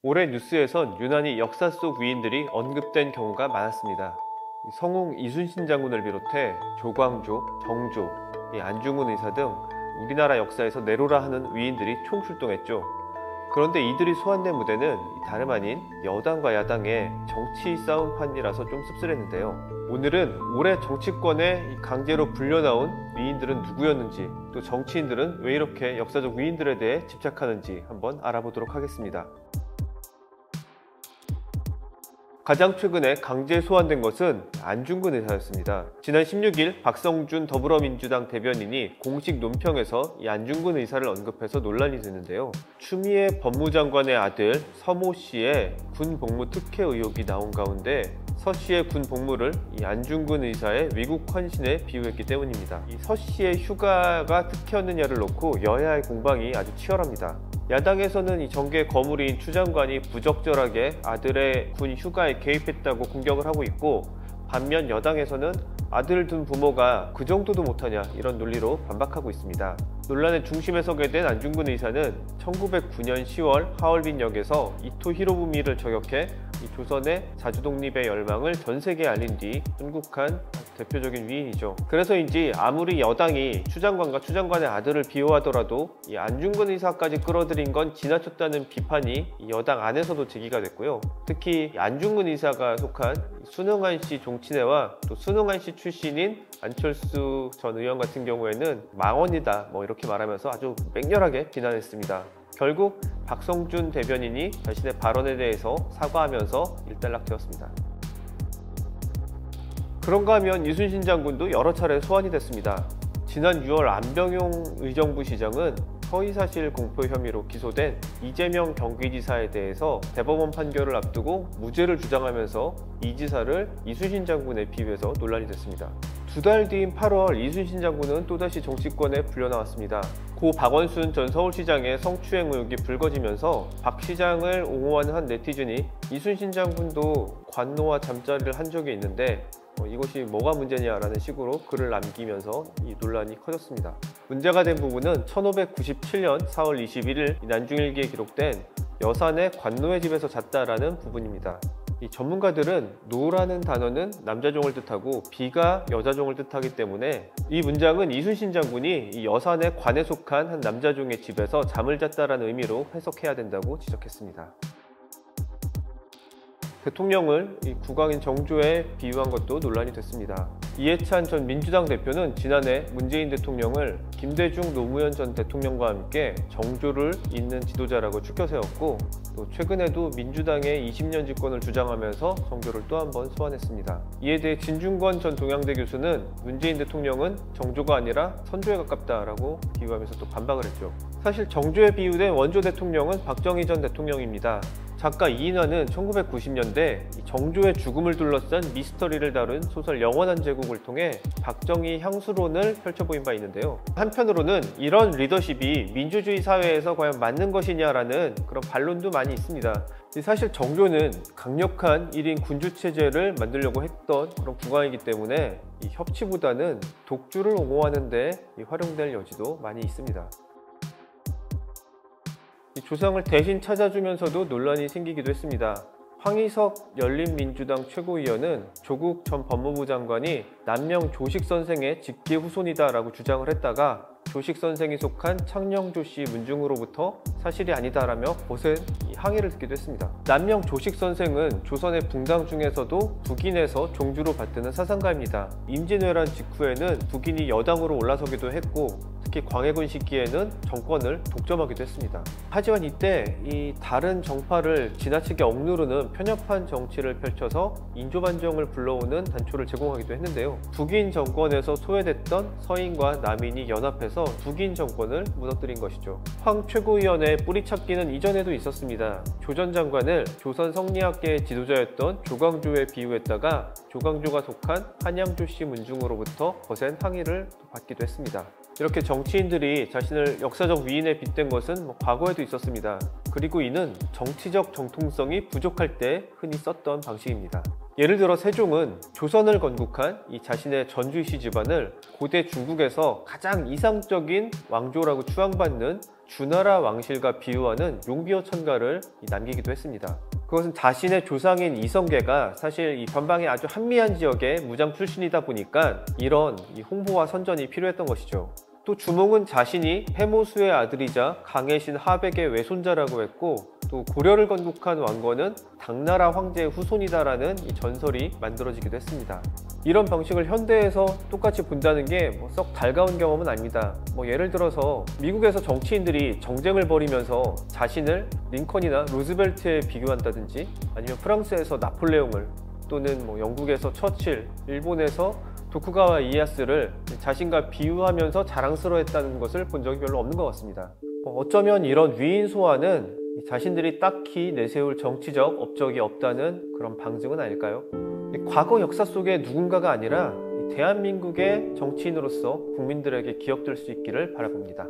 올해 뉴스에선 유난히 역사 속 위인들이 언급된 경우가 많았습니다. 성웅 이순신 장군을 비롯해 조광조, 정조, 안중근 의사 등 우리나라 역사에서 내로라 하는 위인들이 총출동했죠. 그런데 이들이 소환된 무대는 다름 아닌 여당과 야당의 정치 싸움판이라서 좀 씁쓸했는데요. 오늘은 올해 정치권에 강제로 불려나온 위인들은 누구였는지, 또 정치인들은 왜 이렇게 역사적 위인들에 대해 집착하는지 한번 알아보도록 하겠습니다. 가장 최근에 강제 소환된 것은 안중근 의사였습니다. 지난 16일 박성준 더불어민주당 대변인이 공식 논평에서 이 안중근 의사를 언급해서 논란이 됐는데요. 추미애 법무장관의 아들 서모 씨의 군 복무 특혜 의혹이 나온 가운데 서 씨의 군 복무를 이 안중근 의사의 위국 헌신에 비유했기 때문입니다. 이 서 씨의 휴가가 특혜였느냐를 놓고 여야의 공방이 아주 치열합니다. 야당에서는 이 정계 거물인 추 장관이 부적절하게 아들의 군 휴가에 개입했다고 공격을 하고 있고, 반면 여당에서는 아들을 둔 부모가 그 정도도 못하냐 이런 논리로 반박하고 있습니다. 논란의 중심에 서게 된 안중근 의사는 1909년 10월 하얼빈역에서 이토 히로부미를 저격해 조선의 자주독립의 열망을 전 세계에 알린 뒤 순국한 대표적인 위인이죠. 그래서인지 아무리 여당이 추 장관과 추 장관의 아들을 비호하더라도 이 안중근 의사까지 끌어들인 건 지나쳤다는 비판이 여당 안에서도 제기가 됐고요. 특히 안중근 의사가 속한 순응한 씨 종친회와 또 순응한 씨 출신인 안철수 전 의원 같은 경우에는 망언이다 이렇게 말하면서 아주 맹렬하게 비난했습니다. 결국 박성준 대변인이 자신의 발언에 대해서 사과하면서 일단락되었습니다. 그런가 하면 이순신 장군도 여러 차례 소환이 됐습니다. 지난 6월 안병용 의정부 시장은 허위사실 공표 혐의로 기소된 이재명 경기지사에 대해서 대법원 판결을 앞두고 무죄를 주장하면서 이 지사를 이순신 장군에 비유해서 논란이 됐습니다. 두 달 뒤인 8월 이순신 장군은 또다시 정치권에 불려나왔습니다. 고 박원순 전 서울시장의 성추행 의혹이 불거지면서 박 시장을 옹호하는 한 네티즌이 이순신 장군도 관노와 잠자리를 한 적이 있는데 이것이 뭐가 문제냐라는 식으로 글을 남기면서 이 논란이 커졌습니다. 문제가 된 부분은 1597년 4월 21일 난중일기에 기록된 여산의 관노의 집에서 잤다라는 부분입니다. 이 전문가들은 노라는 단어는 남자종을 뜻하고 비가 여자종을 뜻하기 때문에 이 문장은 이순신 장군이 이 여산의 관에 속한 한 남자종의 집에서 잠을 잤다라는 의미로 해석해야 된다고 지적했습니다. 대통령을 이 국왕인 정조에 비유한 것도 논란이 됐습니다. 이해찬 전 민주당 대표는 지난해 문재인 대통령을 김대중 노무현 전 대통령과 함께 정조를 잇는 지도자라고 추켜 세웠고, 또 최근에도 민주당의 20년 집권을 주장하면서 정조를 또 한 번 소환했습니다. 이에 대해 진중권 전 동양대 교수는 문재인 대통령은 정조가 아니라 선조에 가깝다라고 비유하면서 또 반박을 했죠. 사실 정조에 비유된 원조 대통령은 박정희 전 대통령입니다. 작가 이인화는 1990년대 정조의 죽음을 둘러싼 미스터리를 다룬 소설 영원한 제국을 통해 박정희 향수론을 펼쳐보인 바 있는데요. 한편으로는 이런 리더십이 민주주의 사회에서 과연 맞는 것이냐라는 그런 반론도 많이 있습니다. 사실 정조는 강력한 1인 군주체제를 만들려고 했던 그런 국왕이기 때문에 이 협치보다는 독주를 옹호하는 데 활용될 여지도 많이 있습니다. 조상을 대신 찾아주면서도 논란이 생기기도 했습니다. 황희석 열린민주당 최고위원은 조국 전 법무부 장관이 남명 조식 선생의 직계 후손이다라고 주장을 했다가 조식 선생이 속한 창녕조 씨 문중으로부터 사실이 아니다라며 거센 항의를 듣기도 했습니다. 남명 조식 선생은 조선의 붕당 중에서도 북인에서 종주로 받드는 사상가입니다. 임진왜란 직후에는 북인이 여당으로 올라서기도 했고, 특히 광해군 시기에는 정권을 독점하기도 했습니다. 하지만 이때 이 다른 정파를 지나치게 억누르는 편협한 정치를 펼쳐서 인조반정을 불러오는 단초를 제공하기도 했는데요. 북인 정권에서 소외됐던 서인과 남인이 연합해서 북인 정권을 무너뜨린 것이죠. 황 최고위원의 뿌리찾기는 이전에도 있었습니다. 조 전 장관을 조선 성리학계의 지도자였던 조광조에 비유했다가 조광조가 속한 한양조 씨 문중으로부터 거센 항의를 받기도 했습니다. 이렇게 정치인들이 자신을 역사적 위인에 빗댄 것은 과거에도 있었습니다. 그리고 이는 정치적 정통성이 부족할 때 흔히 썼던 방식입니다. 예를 들어 세종은 조선을 건국한 이 자신의 전주시 집안을 고대 중국에서 가장 이상적인 왕조라고 추앙받는 주나라 왕실과 비유하는 용비어 천가를 남기기도 했습니다. 그것은 자신의 조상인 이성계가 사실 이 변방의 아주 한미한 지역의 무장 출신이다 보니까 이런 홍보와 선전이 필요했던 것이죠. 또 주몽은 자신이 해모수의 아들이자 강해신 하백의 외손자라고 했고, 또 고려를 건국한 왕건은 당나라 황제의 후손이다라는 이 전설이 만들어지기도 했습니다. 이런 방식을 현대에서 똑같이 본다는 게 썩 달가운 경험은 아닙니다. 예를 들어서 미국에서 정치인들이 정쟁을 벌이면서 자신을 링컨이나 루즈벨트에 비교한다든지, 아니면 프랑스에서 나폴레옹을, 또는 영국에서 처칠, 일본에서 도쿠가와 이에야스를 자신과 비유하면서 자랑스러워했다는 것을 본 적이 별로 없는 것 같습니다. 어쩌면 이런 위인 소환은 자신들이 딱히 내세울 정치적 업적이 없다는 그런 방증은 아닐까요? 과거 역사 속의 누군가가 아니라 대한민국의 정치인으로서 국민들에게 기억될 수 있기를 바라봅니다.